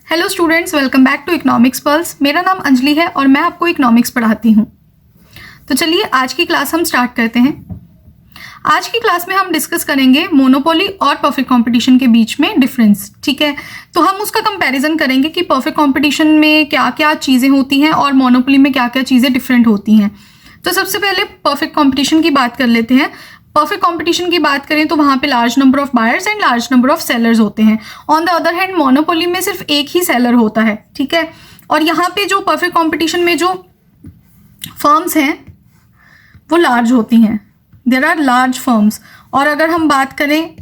Hello students, welcome back to economics pulse. मेरा नाम अंजलि है और मैं आपको इकोनॉमिक्स पढ़ाती हूँ। तो चलिए आज की क्लास हम स्टार्ट करते हैं। आज की क्लास में हम डिस्कस करेंगे मोनोपोली और परफेक्ट कंपटीशन के बीच में डिफरेंस। ठीक है, तो हम उसका कंपैरिजन करेंगे कि परफेक्ट कंपटीशन में क्या क्या चीज़ें होती हैं और मोनोपोली में क्या क्या चीज़ें डिफरेंट होती हैं। तो सबसे पहले परफेक्ट कंपटीशन की बात कर लेते हैं। परफेक्ट कंपटीशन की बात करें तो वहां पे large number of buyers and large number of sellers होते हैं। On the other hand monopoly में सिर्फ एक ही सेलर होता है। ठीक है, और यहाँ पे जो परफेक्ट कंपटीशन में जो फर्म्स हैं वो लार्ज होती हैं, देयर आर लार्ज फर्म्स। और अगर हम बात करें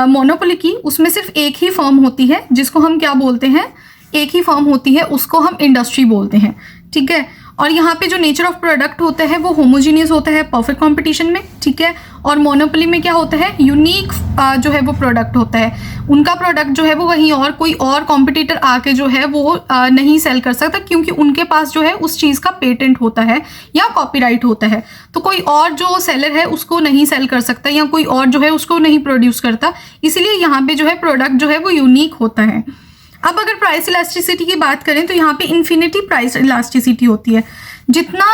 मोनोपोली की, उसमें सिर्फ एक ही फर्म होती है जिसको हम क्या बोलते हैं, एक ही फर्म होती है, उसको हम इंडस्ट्री बोलते हैं। ठीक है, और यहाँ पे जो नेचर ऑफ प्रोडक्ट होता है वो होमोजीनियस होता है परफेक्ट कंपटीशन में। ठीक है, और मोनोपोली में क्या होता है, यूनिक जो है वो प्रोडक्ट होता है। उनका प्रोडक्ट जो है वो कहीं और कोई और कॉम्पिटिटर आके जो है वो नहीं सेल कर सकता, क्योंकि उनके पास जो है उस चीज़ का पेटेंट होता है या कॉपीराइट होता है। तो कोई और जो सेलर है उसको नहीं सेल कर सकता या कोई और जो है उसको नहीं प्रोड्यूस करता, इसीलिए यहाँ पे जो है प्रोडक्ट जो है वो यूनिक होता है। अब अगर प्राइस इलास्टिसिटी की बात करें तो यहाँ पे इन्फिनिटी प्राइस इलास्टिसिटी होती है। जितना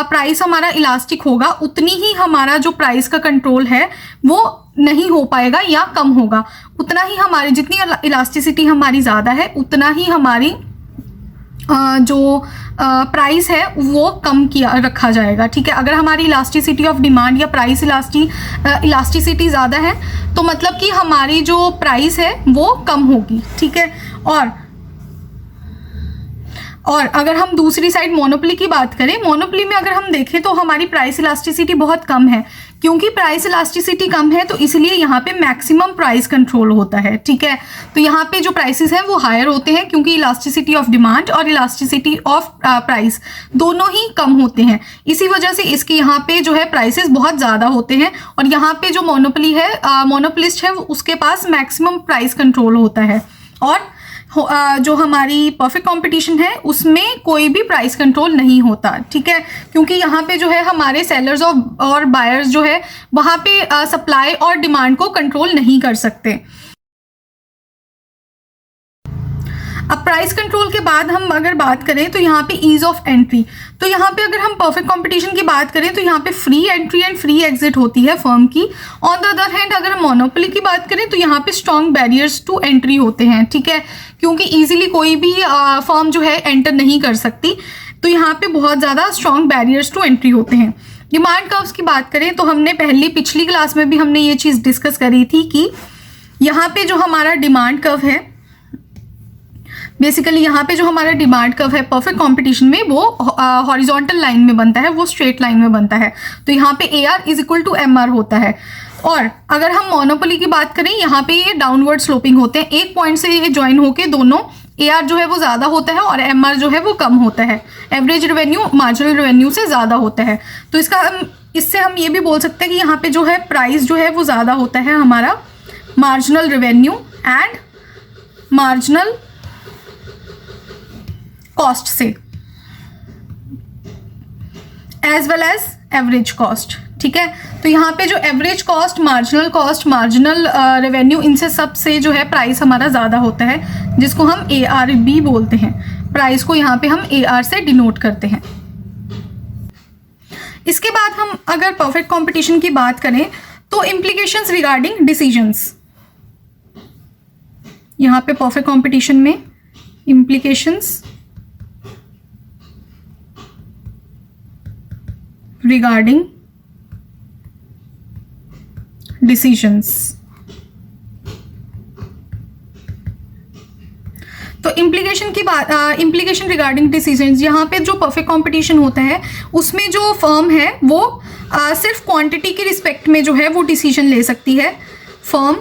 प्राइस हमारा इलास्टिक होगा उतनी ही हमारा जो प्राइस का कंट्रोल है वो नहीं हो पाएगा या कम होगा। उतना ही हमारी जितनी इलास्टिसिटी हमारी ज़्यादा है उतना ही हमारी जो प्राइस है वो कम किया रखा जाएगा। ठीक है, अगर हमारी इलास्टिसिटी ऑफ डिमांड या प्राइस इलास्टिसिटी ज़्यादा है तो मतलब कि हमारी जो प्राइस है वो कम होगी। ठीक है, और अगर हम दूसरी साइड मोनोपोली की बात करें, मोनोपोली में अगर हम देखें तो हमारी प्राइस इलास्टिसिटी बहुत कम है। क्योंकि प्राइस इलास्टिसिटी कम है तो इसलिए यहाँ पे मैक्सिमम प्राइस कंट्रोल होता है। ठीक है, तो यहाँ पे जो प्राइसेस हैं वो हायर होते हैं क्योंकि इलास्टिसिटी ऑफ डिमांड और इलास्टिसिटी ऑफ प्राइस दोनों ही कम होते हैं। इसी वजह से इसके यहाँ पे जो है प्राइसेस बहुत ज़्यादा होते हैं और यहाँ पे जो मोनोपोली है, मोनोपोलिस्ट है, उसके पास मैक्सिमम प्राइस कंट्रोल होता है। और जो हमारी परफेक्ट कंपटीशन है उसमें कोई भी प्राइस कंट्रोल नहीं होता। ठीक है, क्योंकि यहाँ पे जो है हमारे सेलर्स और बायर्स जो है वहाँ पे सप्लाई और डिमांड को कंट्रोल नहीं कर सकते। अब प्राइस कंट्रोल के बाद हम अगर बात करें तो यहाँ पे ईज ऑफ एंट्री, तो यहाँ पे अगर हम परफेक्ट कंपटीशन की बात करें तो यहाँ पे free entry and free exit होती है फर्म की। ऑन द अदर हैंड अगर हम मोनोपोली की बात करें तो यहाँ पे स्ट्रॉन्ग बैरियर्स टू एंट्री होते हैं। ठीक है, क्योंकि ईजिली कोई भी फर्म जो है एंटर नहीं कर सकती, तो यहाँ पे बहुत ज़्यादा स्ट्रॉन्ग बैरियर्स टू एंट्री होते हैं। डिमांड कर्व्स की बात करें तो हमने पिछली क्लास में भी हमने ये चीज़ डिस्कस करी थी कि यहाँ पे जो हमारा डिमांड कर्व है, बेसिकली यहाँ पे जो हमारा डिमांड कर्व है परफेक्ट कंपटीशन में वो हॉरिजॉन्टल लाइन में बनता है, वो स्ट्रेट लाइन में बनता है। तो यहाँ पे AR is equal to MR होता है। और अगर हम मोनोपोली की बात करें यहाँ पे ये डाउनवर्ड स्लोपिंग होते हैं, एक पॉइंट से ये ज्वाइन होके दोनों AR जो है वो ज़्यादा होता है और MR जो है वो कम होता है। एवरेज रेवेन्यू मार्जिनल रेवेन्यू से ज़्यादा होता है। तो इससे हम ये भी बोल सकते हैं कि यहाँ पे जो है प्राइस जो है वो ज़्यादा होता है हमारा marginal revenue and marginal cost से, as well as average cost. ठीक है, तो यहाँ पे जो एवरेज कॉस्ट, मार्जिनल रेवेन्यू, इनसे सबसे जो है प्राइस हमारा ज़्यादा होता है, जिसको हम ARB बोलते हैं। प्राइस को यहाँ पे हम AR से डिनोट करते हैं। इसके बाद हम अगर परफेक्ट कंपटीशन की बात करें तो इम्प्लीकेशंस रिगार्डिंग डिसीजंस, यहाँ पे परफेक्ट कंपटीशन में इम्प्लीकेशंस regarding decisions। तो इम्प्लीकेशन की बात, इम्प्लीकेशन रिगार्डिंग डिसीजंस, यहाँ पे जो परफेक्ट कंपटीशन होता है उसमें जो फर्म है वो सिर्फ क्वांटिटी के रिस्पेक्ट में जो है वो डिसीजन ले सकती है। Firm,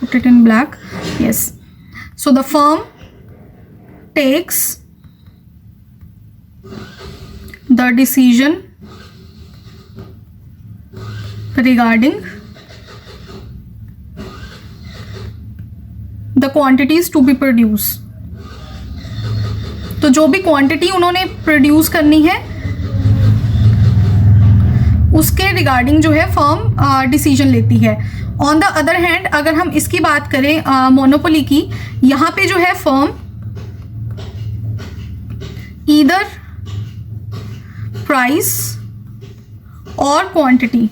put it in black, yes, so the firm takes the decision regarding the quantities to be produced। तो जो भी क्वांटिटी उन्होंने प्रोड्यूस करनी है उसके रिगार्डिंग जो है फर्म डिसीजन लेती है। ऑन द अदर हैंड अगर हम इसकी बात करें मोनोपोली की, यहाँ पे जो है फर्म ईदर प्राइस और क्वांटिटी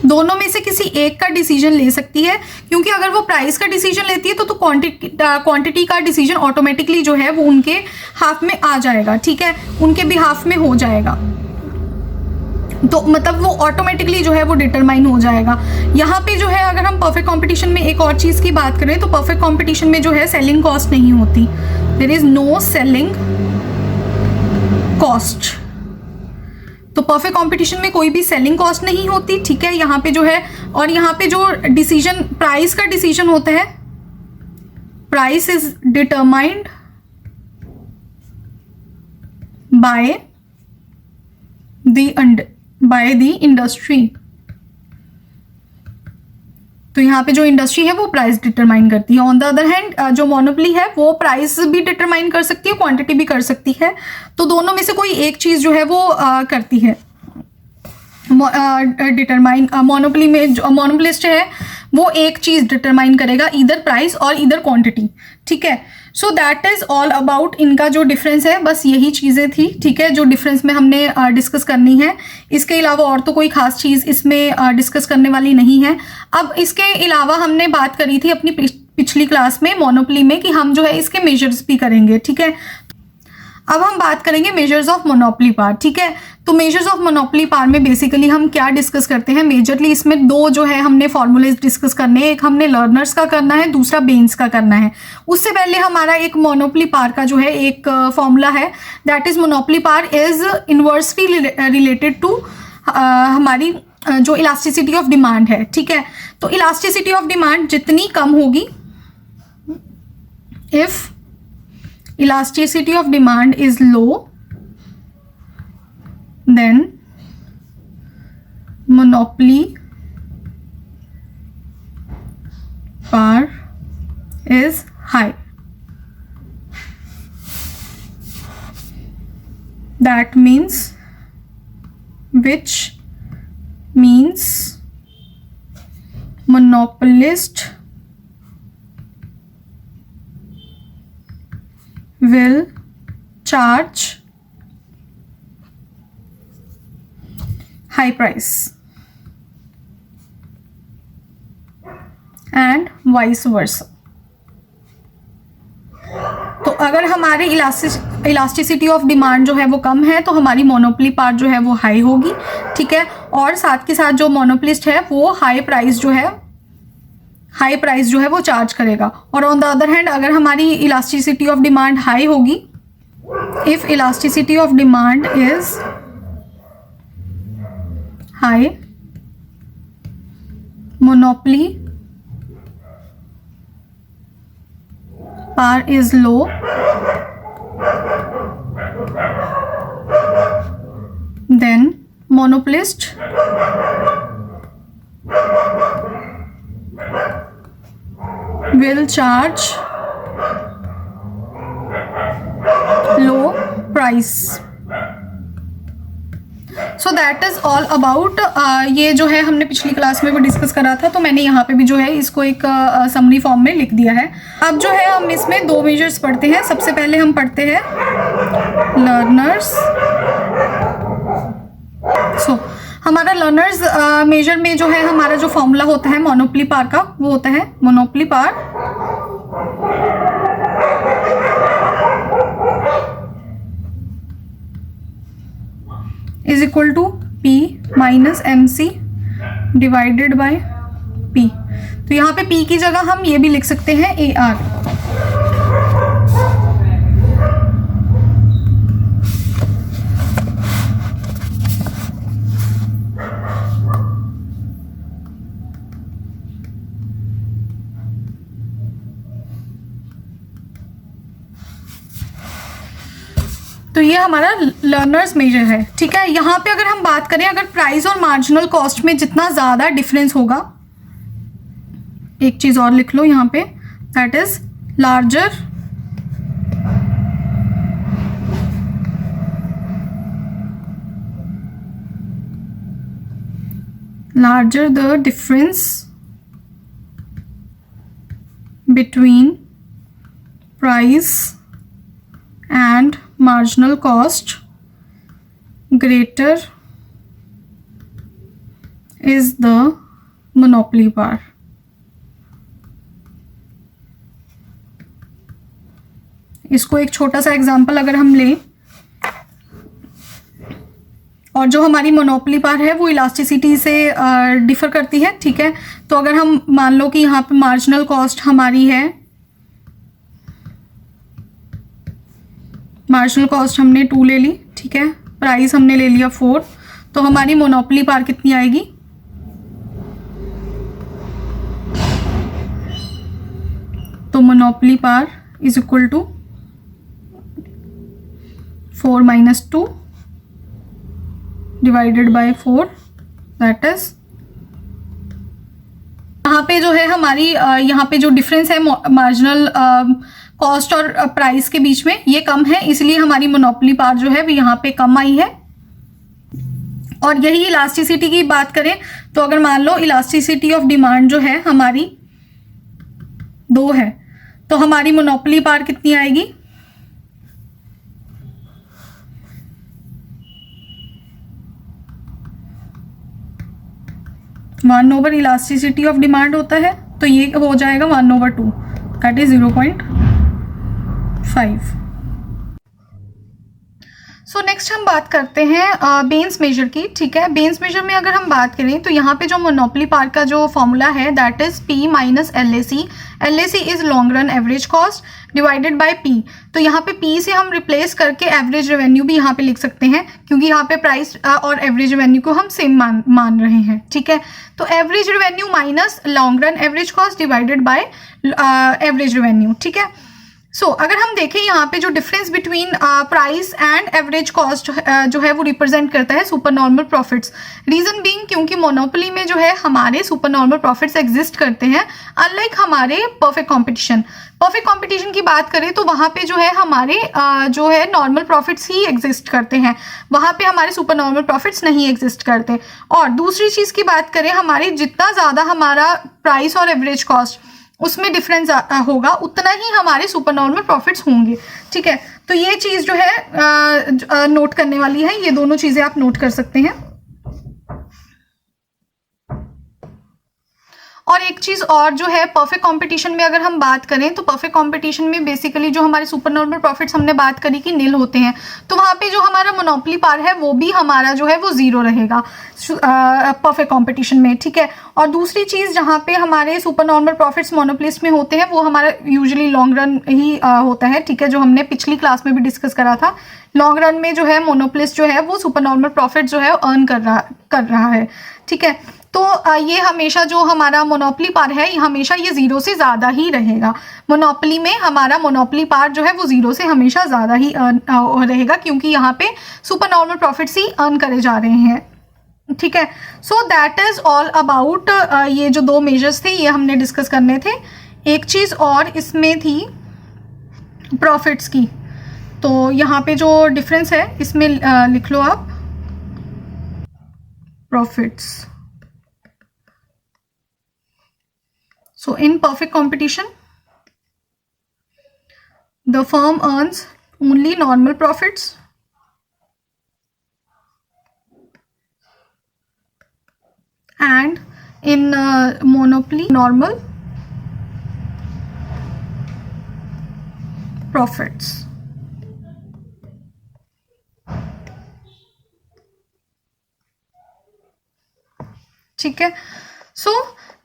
दोनों में से किसी एक का डिसीजन ले सकती है, क्योंकि अगर वो प्राइस का डिसीजन लेती है तो क्वांटिटी का डिसीजन ऑटोमेटिकली जो है वो उनके हाफ में आ जाएगा, ठीक है, उनके बिहाफ में हो जाएगा, तो मतलब वो ऑटोमेटिकली जो है वो डिटरमाइन हो जाएगा। यहाँ पे जो है अगर हम परफेक्ट कंपटीशन में एक और चीज़ की बात करें तो परफेक्ट कंपटीशन में जो है सेलिंग कॉस्ट नहीं होती, there is no selling cost. तो परफेक्ट कंपटीशन में कोई भी सेलिंग कॉस्ट नहीं होती, ठीक है, यहाँ पे जो है। और यहाँ पे जो डिसीजन प्राइस का डिसीजन होता है, price is determined by the industry. तो यहाँ पे जो इंडस्ट्री है वो प्राइस डिटरमाइन करती है। ऑन द अदर हैंड जो मोनोपोली है वो प्राइस भी डिटरमाइन कर सकती है, क्वांटिटी भी कर सकती है, तो दोनों में से कोई एक चीज़ जो है वो करती है डिटरमाइन। मोनोपोली में जो मोनोपोलिस्ट है वो एक चीज़ डिटरमाइन करेगा, इधर प्राइस और इधर क्वांटिटी, ठीक है। So that is all about इनका जो डिफरेंस है, बस यही चीज़ें थी, ठीक है, जो डिफरेंस में हमने डिस्कस करनी है। इसके अलावा और तो कोई खास चीज़ इसमें डिस्कस करने वाली नहीं है। अब इसके अलावा हमने बात करी थी अपनी पिछली क्लास में मोनोपोली में कि हम जो है इसके मेजर्स भी करेंगे, ठीक है। अब हम बात करेंगे मेजर्स ऑफ मोनोपोली पावर, ठीक है। तो मेजर्स ऑफ मोनोपोली पावर में बेसिकली हम क्या डिस्कस करते हैं, मेजरली इसमें दो जो है हमने फॉर्मूलेज डिस्कस करने हैं, एक हमने लर्नर्स का करना है, दूसरा बेन्स का करना है। उससे पहले हमारा एक मोनोपोली पावर का जो है एक फॉर्मूला है, that is monopoly power is inversely related to हमारी जो इलास्टिसिटी ऑफ डिमांड है, ठीक है। तो इलास्टिसिटी ऑफ डिमांड जितनी कम होगी, if elasticity of demand is low, then monopoly power is high. That means, which means monopolist will charge high price and vice versa. तो अगर हमारे इलास्टिसिटी ऑफ डिमांड जो है वो कम है तो हमारी मोनोपोली पावर जो है वो हाई होगी, ठीक है। और साथ के साथ जो मोनोपोलिस्ट है वो हाई प्राइस जो है वो चार्ज करेगा। और ऑन द अदर हैंड अगर हमारी इलास्टिसिटी ऑफ डिमांड हाई होगी, if elasticity of demand is high, monopoly power is low, then monopolist will charge low price. So that is all about ये जो है हमने पिछली क्लास में भी डिस्कस करा था, तो मैंने यहाँ पे भी जो है इसको एक समरी फॉर्म में लिख दिया है। अब जो है हम इसमें दो मेजर्स पढ़ते हैं। सबसे पहले हम पढ़ते हैं लर्नर्स। हमारा लर्नर्स मेजर में जो है हमारा जो फॉर्मूला होता है मोनोपोली पावर का, वो होता है monopoly power is equal to P minus MC divided by P। तो यहाँ पे P की जगह हम ये भी लिख सकते हैं AR। तो ये हमारा लर्नर्स मेजर है, ठीक है। यहाँ पे अगर हम बात करें, अगर प्राइस और मार्जिनल कॉस्ट में जितना ज़्यादा डिफरेंस होगा, एक चीज़ और लिख लो यहाँ पे, that is larger larger the difference between price and marginal cost, greater is the monopoly power. इसको एक छोटा सा एग्जांपल अगर हम लें, और जो हमारी मोनोपोली पावर है वो इलास्टिसिटी से डिफर करती है, ठीक है। तो अगर हम मान लो कि यहाँ पे मार्जिनल कॉस्ट हमारी है, मार्जिनल कॉस्ट हमने 2 ले ली, ठीक है, प्राइस हमने ले लिया 4, तो हमारी मोनोपोली पावर कितनी आएगी? तो monopoly power is equal to 4 minus 2 divided by 4, that is, यहाँ पे जो है हमारी यहाँ पे जो डिफरेंस है मार्जिनल कॉस्ट और प्राइस के बीच में, ये कम है, इसलिए हमारी मोनोपोली पावर जो है वो यहाँ पे कम आई है। और यही इलास्टिसिटी की बात करें तो अगर मान लो इलास्टिसिटी ऑफ डिमांड जो है हमारी 2 है, तो हमारी मोनोपोली पावर कितनी आएगी? One over elasticity of demand होता है, तो ये हो जाएगा 1/2, दैट इज 0.5। सो नेक्स्ट हम बात करते हैं बेन्स मेजर की, ठीक है। बेन्स मेजर में अगर हम बात करें तो यहाँ पे जो मोनोपोली पावर का जो फॉर्मूला है that is P minus LAC। LAC is long run average cost divided by P। तो यहाँ पे P से हम रिप्लेस करके एवरेज रेवेन्यू भी यहाँ पे लिख सकते हैं, क्योंकि यहाँ पे प्राइस और एवरेज रेवेन्यू को हम सेम मान रहे हैं, ठीक है। तो average revenue minus long run average cost divided by average revenue, ठीक है। सो अगर हम देखें यहाँ पे जो difference between price and average cost जो है वो रिप्रेजेंट करता है super normal profits. Reason being क्योंकि मोनोपोली में जो है हमारे सुपर नॉर्मल प्रॉफिट्स एग्जिस्ट करते हैं, अनलाइक हमारे परफेक्ट कंपटीशन। परफेक्ट कंपटीशन की बात करें तो वहाँ पे जो है हमारे जो है नॉर्मल प्रॉफिट्स ही एग्जिस्ट करते हैं, वहाँ पे हमारे सुपर नॉर्मल प्रॉफिट्स नहीं एग्जिस्ट करते। और दूसरी चीज़ की बात करें, हमारी जितना ज़्यादा हमारा प्राइस और एवरेज कॉस्ट उसमें डिफरेंस होगा उतना ही हमारे सुपर नॉर्मल प्रॉफिट्स होंगे, ठीक है। तो ये चीज़ जो है नोट करने वाली है, ये दोनों चीज़ें आप नोट कर सकते हैं। और एक चीज़ और जो है परफेक्ट कंपटीशन में अगर हम बात करें तो परफेक्ट कंपटीशन में बेसिकली जो हमारे सुपर नॉर्मल प्रॉफिट्स हमने बात करी कि नील होते हैं, तो वहाँ पे जो हमारा मोनोपोली पावर है वो भी हमारा जो है वो 0 रहेगा परफेक्ट कंपटीशन में, ठीक है। और दूसरी चीज़ जहाँ पे हमारे सुपर नॉर्मल प्रॉफिट्स मोनोपोलिस्ट में होते हैं वो हमारा यूजुअली लॉन्ग रन ही होता है, ठीक है, जो हमने पिछली क्लास में भी डिस्कस करा था। लॉन्ग रन में जो है मोनोपोलिस्ट जो है वो सुपर नॉर्मल प्रॉफिट जो है अर्न कर रहा है, ठीक है। तो ये हमेशा जो हमारा मोनोपोली पावर है ये हमेशा ये 0 से ज़्यादा ही रहेगा। मोनोपोली में हमारा मोनोपोली पावर जो है वो 0 से हमेशा ज़्यादा ही रहेगा, क्योंकि यहाँ पे सुपर नॉर्मल प्रॉफिट्स ही अर्न करे जा रहे हैं, ठीक है। So that is all about ये जो 2 मेजर्स थे ये हमने डिस्कस करने थे। एक चीज़ और इसमें थी प्रॉफिट्स की, तो यहाँ पे जो डिफरेंस है इसमें लिख लो आप profits. So in perfect competition, the firm earns only normal profits and in monopoly normal profits. ठीक है, so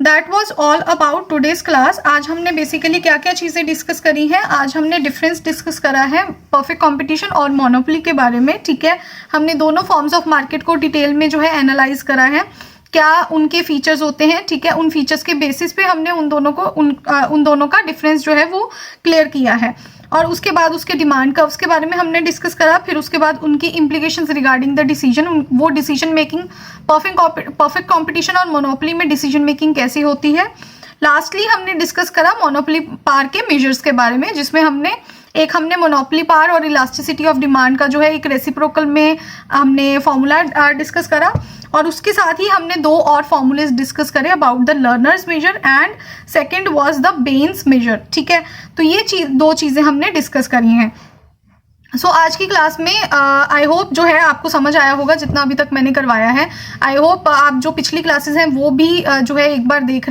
that was all about today's class. आज हमने बेसिकली क्या क्या चीज़ें डिस्कस करी हैं। आज हमने डिफरेंस डिस्कस करा है परफेक्ट कंपटीशन और मोनोपोली के बारे में, ठीक है। हमने दोनों फॉर्म्स ऑफ मार्केट को डिटेल में जो है एनालाइज करा है, क्या उनके फीचर्स होते हैं, ठीक है। उन फीचर्स के बेसिस पे हमने उन दोनों का डिफरेंस जो है वो क्लियर किया है। और उसके बाद उसके डिमांड कर्व्स के बारे में हमने डिस्कस करा, फिर उसके बाद उनकी इम्प्लीकेशंस रिगार्डिंग द डिसीजन, वो डिसीजन मेकिंग परफेक्ट कंपटीशन और मोनोपोली में डिसीजन मेकिंग कैसी होती है। लास्टली हमने डिस्कस करा मोनोपोली पावर के मेजर्स के बारे में, जिसमें हमने एक हमने मोनोपोली पावर और इलास्टिसिटी ऑफ डिमांड का जो है एक रेसिप्रोकल में हमने फॉर्मूला डिस्कस करा, और उसके साथ ही हमने 2 और फॉर्मूलेज डिस्कस करे about the Lerner's measure and second was the Bain's measure. ठीक है, तो ये 2 चीज़ें हमने डिस्कस करी हैं। सो आज की क्लास में आई होप जो है आपको समझ आया होगा जितना अभी तक मैंने करवाया है। आई होप आप जो पिछली क्लासेस हैं वो भी जो है एक बार देख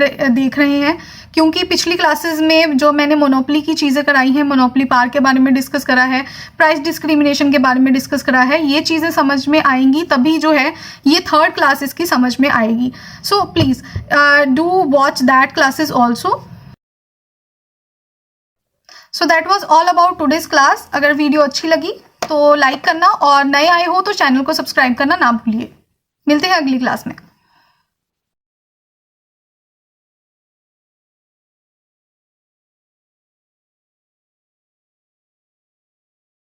रहे हैं, क्योंकि पिछली क्लासेस में जो मैंने मोनोपोली की चीज़ें कराई हैं, मोनोपोली पावर के बारे में डिस्कस करा है, प्राइस डिस्क्रिमिनेशन के बारे में डिस्कस करा है, ये चीज़ें समझ में आएंगी तभी जो है ये थर्ड क्लासेस की समझ में आएगी। So please do watch that classes also. So that was all about today's class. अगर वीडियो अच्छी लगी तो लाइक करना, और नए आए हो तो चैनल को सब्सक्राइब करना ना भूलिए। मिलते हैं अगली क्लास में।